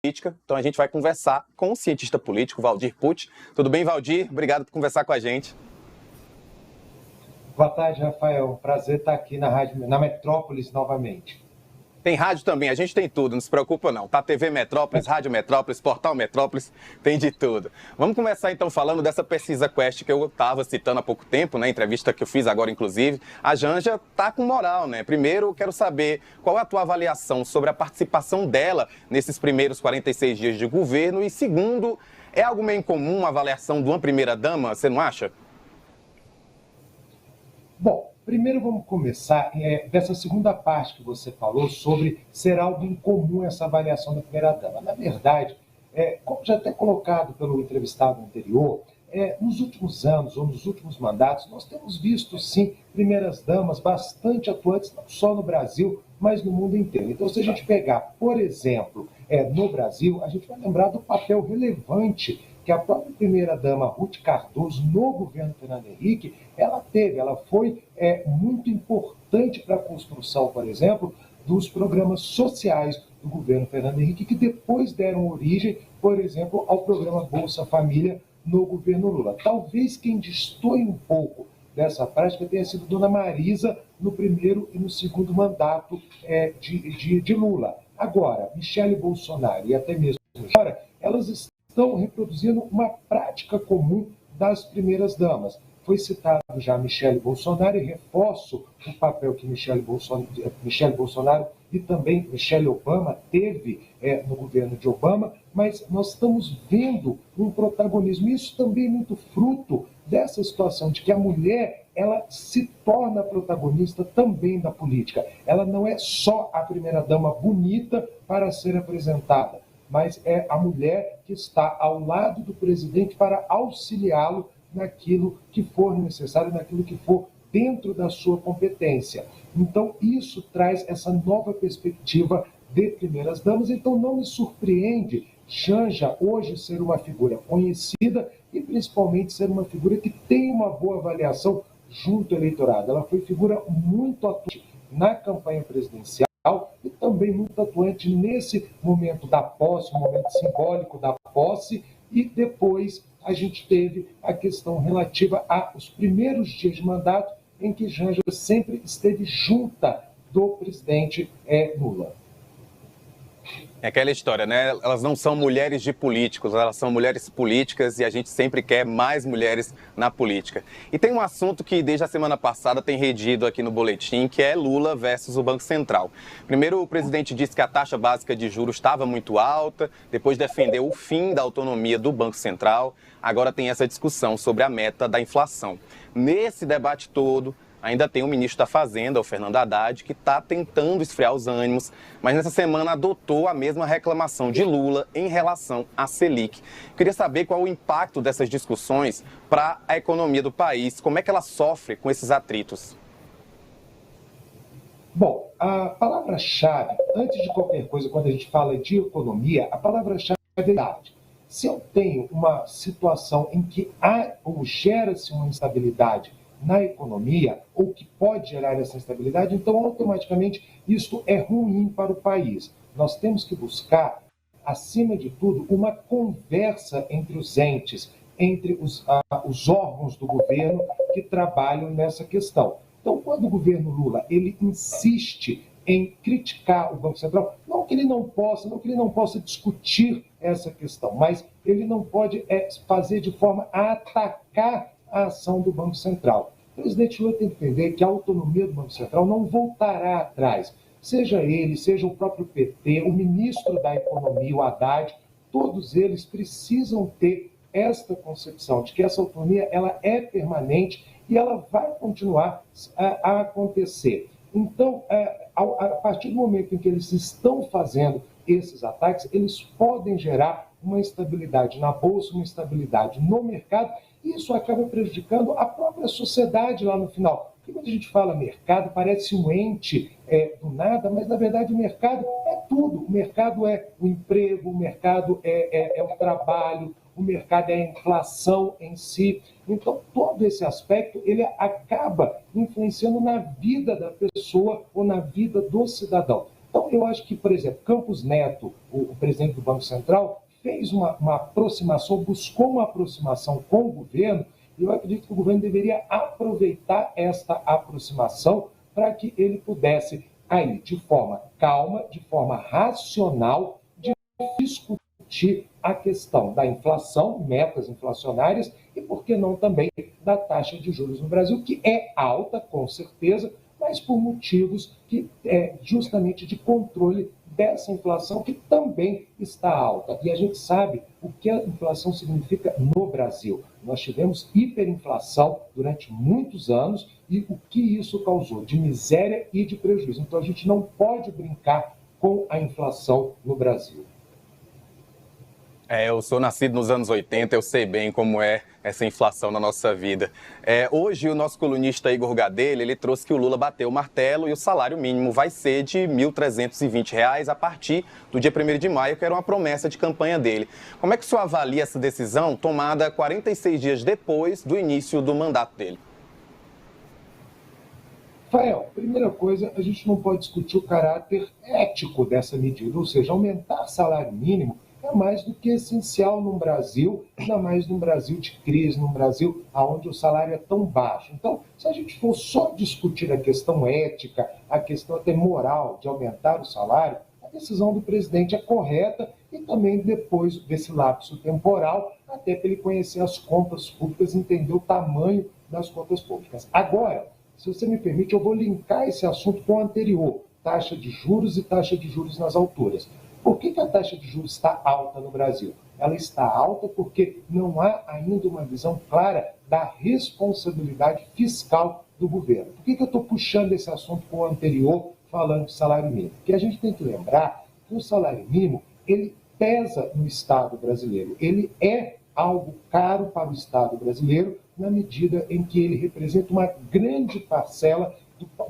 política, então a gente vai conversar com o cientista político Valdir Pucci. Tudo bem, Valdir? Obrigado por conversar com a gente. Boa tarde, Rafael. Prazer estar aqui na Rádio, na Metrópolis novamente. Tem rádio também, a gente tem tudo, não se preocupa não. Tá TV Metrópolis, Rádio Metrópolis, Portal Metrópolis, tem de tudo. Vamos começar então falando dessa pesquisa Quest que eu estava citando há pouco tempo, né, entrevista que eu fiz agora inclusive. A Janja tá com moral, né? Primeiro, eu quero saber qual é a tua avaliação sobre a participação dela nesses primeiros 46 dias de governo e segundo, é algo meio incomum a avaliação de uma primeira-dama, você não acha? Bom, primeiro vamos começar dessa segunda parte que você falou sobre ser algo incomum essa avaliação da primeira-dama. Na verdade, como já até colocado pelo entrevistado anterior, nos últimos anos ou nos últimos mandatos, nós temos visto, sim, primeiras-damas bastante atuantes, não só no Brasil, mas no mundo inteiro. Então, se a gente pegar, por exemplo, no Brasil, a gente vai lembrar do papel relevante que a própria primeira-dama Ruth Cardoso, no governo Fernando Henrique, ela foi muito importante para a construção, por exemplo, dos programas sociais do governo Fernando Henrique, que depois deram origem, por exemplo, ao programa Bolsa Família no governo Lula. Talvez quem destoie um pouco dessa prática tenha sido Dona Marisa no primeiro e no segundo mandato de Lula. Agora, Michele Bolsonaro e até mesmo agora, elas estão reproduzindo uma prática comum das primeiras-damas. Foi citado já Michele Bolsonaro e reforço o papel que Michele Bolsonaro e também Michelle Obama teve no governo de Obama, mas nós estamos vendo um protagonismo. Isso também é muito fruto dessa situação de que a mulher ela se torna protagonista também da política. Ela não é só a primeira-dama bonita para ser apresentada, mas é a mulher que está ao lado do presidente para auxiliá-lo naquilo que for necessário, naquilo que for dentro da sua competência. Então, isso traz essa nova perspectiva de primeiras-damas. Então, não me surpreende Janja hoje ser uma figura conhecida e, principalmente, ser uma figura que tem uma boa avaliação junto ao eleitorado. Ela foi figura muito atuante na campanha presidencial e também muito atuante nesse momento da posse, um momento simbólico da posse, e depois a gente teve a questão relativa aos primeiros dias de mandato, em que Janja sempre esteve junta do presidente Lula. É aquela história, né? Elas não são mulheres de políticos, elas são mulheres políticas e a gente sempre quer mais mulheres na política. E tem um assunto que desde a semana passada tem redido aqui no boletim, que é Lula versus o Banco Central. Primeiro, o presidente disse que a taxa básica de juros estava muito alta, depois defendeu o fim da autonomia do Banco Central, agora tem essa discussão sobre a meta da inflação. Nesse debate todo, ainda tem o ministro da Fazenda, o Fernando Haddad, que está tentando esfriar os ânimos, mas nessa semana adotou a mesma reclamação de Lula em relação à Selic. Queria saber qual o impacto dessas discussões para a economia do país, como é que ela sofre com esses atritos? Bom, a palavra-chave, antes de qualquer coisa, quando a gente fala de economia, a palavra-chave é verdade. Se eu tenho uma situação em que há ou gera-se uma instabilidade na economia, ou que pode gerar essa instabilidade, então automaticamente isso é ruim para o país. Nós temos que buscar, acima de tudo, uma conversa entre os entes, entre os órgãos do governo que trabalham nessa questão. Então, quando o governo Lula ele insiste em criticar o Banco Central, não que ele não possa discutir essa questão, mas ele não pode fazer de forma a atacar a ação do Banco Central. O presidente Lula tem que entender que a autonomia do Banco Central não voltará atrás. Seja ele, seja o próprio PT, o ministro da Economia, o Haddad, todos eles precisam ter esta concepção de que essa autonomia ela é permanente e ela vai continuar a acontecer. Então, a partir do momento em que eles estão fazendo esses ataques, eles podem gerar uma instabilidade na Bolsa, uma instabilidade no mercado, e isso acaba prejudicando a própria sociedade lá no final. Porque quando a gente fala mercado, parece um ente do nada, mas na verdade o mercado é tudo. O mercado é o emprego, o mercado é o trabalho, o mercado é a inflação em si. Então, todo esse aspecto, ele acaba influenciando na vida da pessoa ou na vida do cidadão. Então, eu acho que, por exemplo, Campos Neto, o presidente do Banco Central, fez uma aproximação, buscou uma aproximação com o governo, e eu acredito que o governo deveria aproveitar esta aproximação para que ele pudesse, aí, de forma calma, de forma racional, discutir a questão da inflação, metas inflacionárias, e, por que não, também da taxa de juros no Brasil, que é alta, com certeza, mas por motivos que justamente de controle dessa inflação, que também está alta. E a gente sabe o que a inflação significa no Brasil. Nós tivemos hiperinflação durante muitos anos e o que isso causou de miséria e de prejuízo. Então a gente não pode brincar com a inflação no Brasil. Eu sou nascido nos anos 80, eu sei bem como é essa inflação na nossa vida. Hoje o nosso colunista Igor Gadelha, ele trouxe que o Lula bateu o martelo e o salário mínimo vai ser de R$ 1.320 a partir do dia 1º de maio, que era uma promessa de campanha dele. Como é que o senhor avalia essa decisão tomada 46 dias depois do início do mandato dele? Rafael, primeira coisa, a gente não pode discutir o caráter ético dessa medida, ou seja, aumentar o salário mínimo é mais do que essencial num Brasil, ainda mais num Brasil de crise, num Brasil onde o salário é tão baixo. Então, se a gente for só discutir a questão ética, a questão até moral de aumentar o salário, a decisão do presidente é correta e também depois desse lapso temporal, até para ele conhecer as contas públicas e entender o tamanho das contas públicas. Agora, se você me permite, eu vou linkar esse assunto com o anterior, taxa de juros e taxa de juros nas alturas. Por que a taxa de juros está alta no Brasil? Ela está alta porque não há ainda uma visão clara da responsabilidade fiscal do governo. Por que eu estou puxando esse assunto com o anterior, falando de salário mínimo? Porque a gente tem que lembrar que o salário mínimo, ele pesa no Estado brasileiro. Ele é algo caro para o Estado brasileiro, na medida em que ele representa uma grande parcela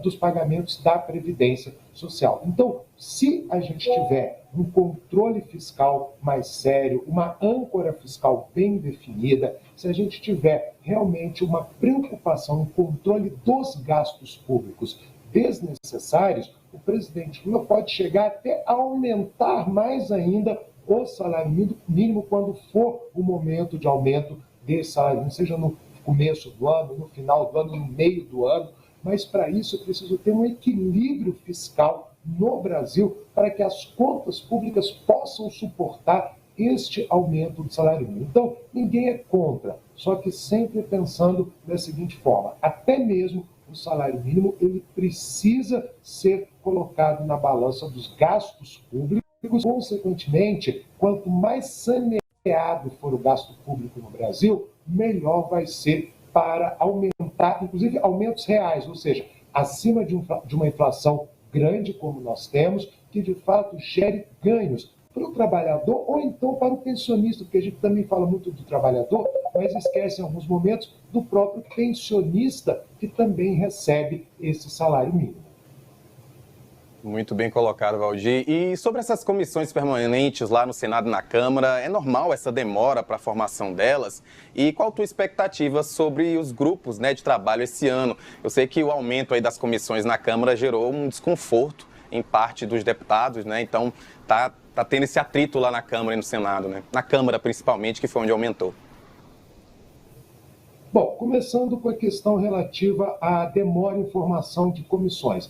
dos pagamentos da Previdência Social. Então, se a gente tiver um controle fiscal mais sério, uma âncora fiscal bem definida, se a gente tiver realmente uma preocupação no controle dos gastos públicos desnecessários, o presidente Lula pode chegar até a aumentar mais ainda o salário mínimo quando for o momento de aumento desse salário mínimo, seja no começo do ano, no final do ano, no meio do ano, mas para isso é preciso ter um equilíbrio fiscal no Brasil para que as contas públicas possam suportar este aumento do salário mínimo. Então, ninguém é contra, só que sempre pensando da seguinte forma, até mesmo o salário mínimo ele precisa ser colocado na balança dos gastos públicos, consequentemente, quanto mais saneado for o gasto público no Brasil, melhor vai ser para aumentar, inclusive aumentos reais, ou seja, acima de uma inflação grande como nós temos, que de fato gere ganhos para o trabalhador ou então para o pensionista, porque a gente também fala muito do trabalhador, mas esquece em alguns momentos do próprio pensionista que também recebe esse salário mínimo. Muito bem colocado, Valdir. E sobre essas comissões permanentes lá no Senado e na Câmara, é normal essa demora para a formação delas? E qual a tua expectativa sobre os grupos, de trabalho esse ano? Eu sei que o aumento aí das comissões na Câmara gerou um desconforto em parte dos deputados, Então tá tendo esse atrito lá na Câmara e no Senado, Na Câmara principalmente, que foi onde aumentou. Bom, começando com a questão relativa à demora em formação de comissões.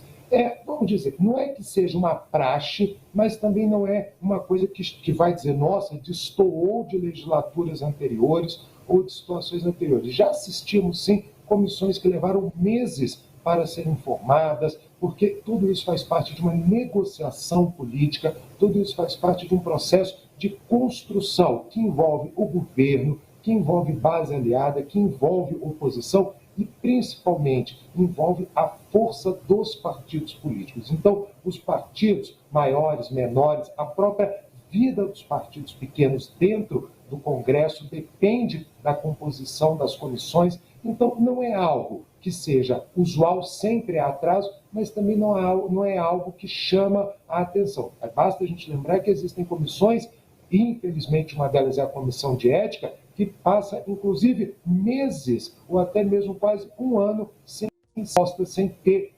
Vamos dizer, não é que seja uma praxe, mas também não é uma coisa que vai dizer, nossa, destoou de legislaturas anteriores ou de situações anteriores. Já assistimos, sim, comissões que levaram meses para serem formadas, porque tudo isso faz parte de uma negociação política, tudo isso faz parte de um processo de construção que envolve o governo, que envolve base aliada, que envolve oposição, e, principalmente, envolve a força dos partidos políticos. Então, os partidos maiores, menores, a própria vida dos partidos pequenos dentro do Congresso depende da composição das comissões. Então, não é algo que seja usual, sempre há atraso, mas também não é algo que chama a atenção. Basta a gente lembrar que existem comissões, e infelizmente uma delas é a Comissão de Ética, que passa, inclusive, meses ou até mesmo quase um ano sem resposta, sem ter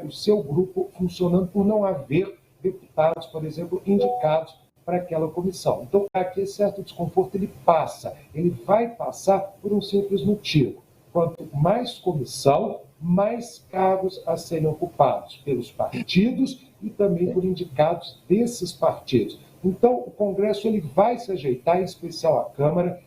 o seu grupo funcionando, por não haver deputados, por exemplo, indicados para aquela comissão. Então, aqui certo desconforto ele vai passar por um simples motivo. Quanto mais comissão, mais cargos a serem ocupados pelos partidos e também por indicados desses partidos. Então, o Congresso ele vai se ajeitar, em especial a Câmara,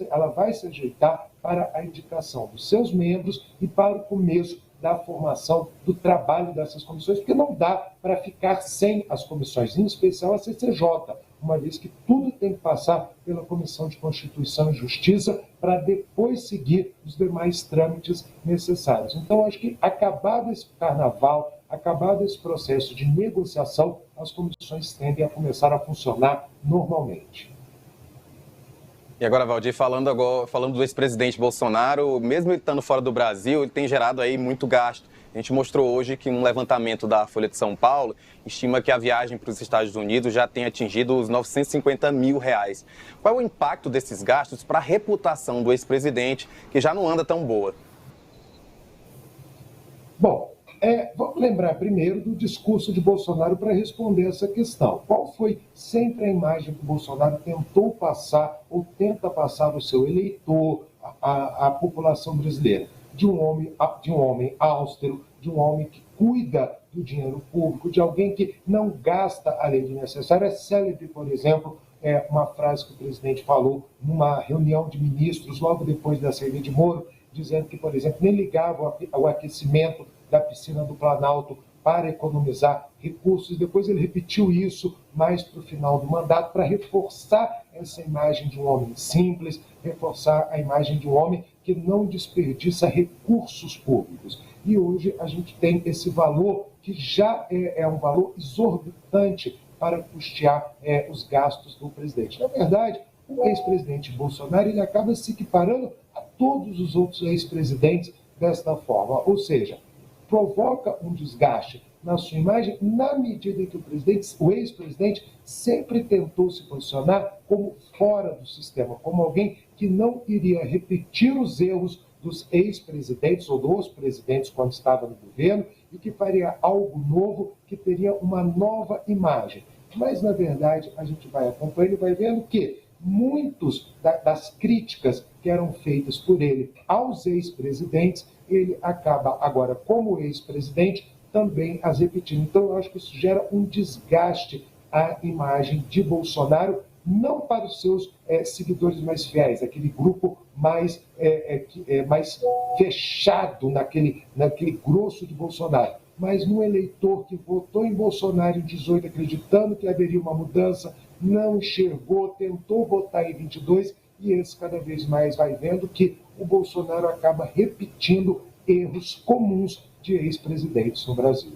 ela vai se ajeitar para a indicação dos seus membros e para o começo da formação do trabalho dessas comissões, porque não dá para ficar sem as comissões, em especial a CCJ, uma vez que tudo tem que passar pela Comissão de Constituição e Justiça para depois seguir os demais trâmites necessários. Então, acho que acabado esse carnaval, acabado esse processo de negociação, as comissões tendem a começar a funcionar normalmente. E agora, Valdir, falando do ex-presidente Bolsonaro, mesmo ele estando fora do Brasil, ele tem gerado aí muito gasto. A gente mostrou hoje que um levantamento da Folha de São Paulo estima que a viagem para os Estados Unidos já tem atingido os R$950 mil. Qual é o impacto desses gastos para a reputação do ex-presidente, que já não anda tão boa? Bom, vamos lembrar primeiro do discurso de Bolsonaro para responder essa questão. Qual foi sempre a imagem que o Bolsonaro tentou passar ou tenta passar ao seu eleitor, à população brasileira? De um homem austero, de um homem que cuida do dinheiro público, de alguém que não gasta além do necessário. É célebre, por exemplo, uma frase que o presidente falou numa reunião de ministros logo depois da saída de Moro, dizendo que, por exemplo, nem ligava ao aquecimento da piscina do Planalto para economizar recursos. Depois ele repetiu isso mais para o final do mandato para reforçar essa imagem de um homem simples, reforçar a imagem de um homem que não desperdiça recursos públicos. E hoje a gente tem esse valor que já é um valor exorbitante para custear os gastos do presidente. Na verdade, o ex-presidente Bolsonaro ele acaba se equiparando a todos os outros ex-presidentes desta forma, ou seja, provoca um desgaste na sua imagem na medida em que o ex-presidente sempre tentou se posicionar como fora do sistema, como alguém que não iria repetir os erros dos ex-presidentes ou dos presidentes quando estava no governo e que faria algo novo, que teria uma nova imagem. Mas, na verdade, a gente vai acompanhando e vai vendo que muitos das críticas que eram feitas por ele aos ex-presidentes, ele acaba agora, como ex-presidente, também as repetindo. Então, eu acho que isso gera um desgaste à imagem de Bolsonaro, não para os seus seguidores mais fiéis, aquele grupo mais fechado naquele grosso de Bolsonaro, mas no eleitor que votou em Bolsonaro em 18, acreditando que haveria uma mudança, não enxergou, tentou votar em 22, e esse cada vez mais vai vendo que o Bolsonaro acaba repetindo erros comuns de ex-presidentes no Brasil.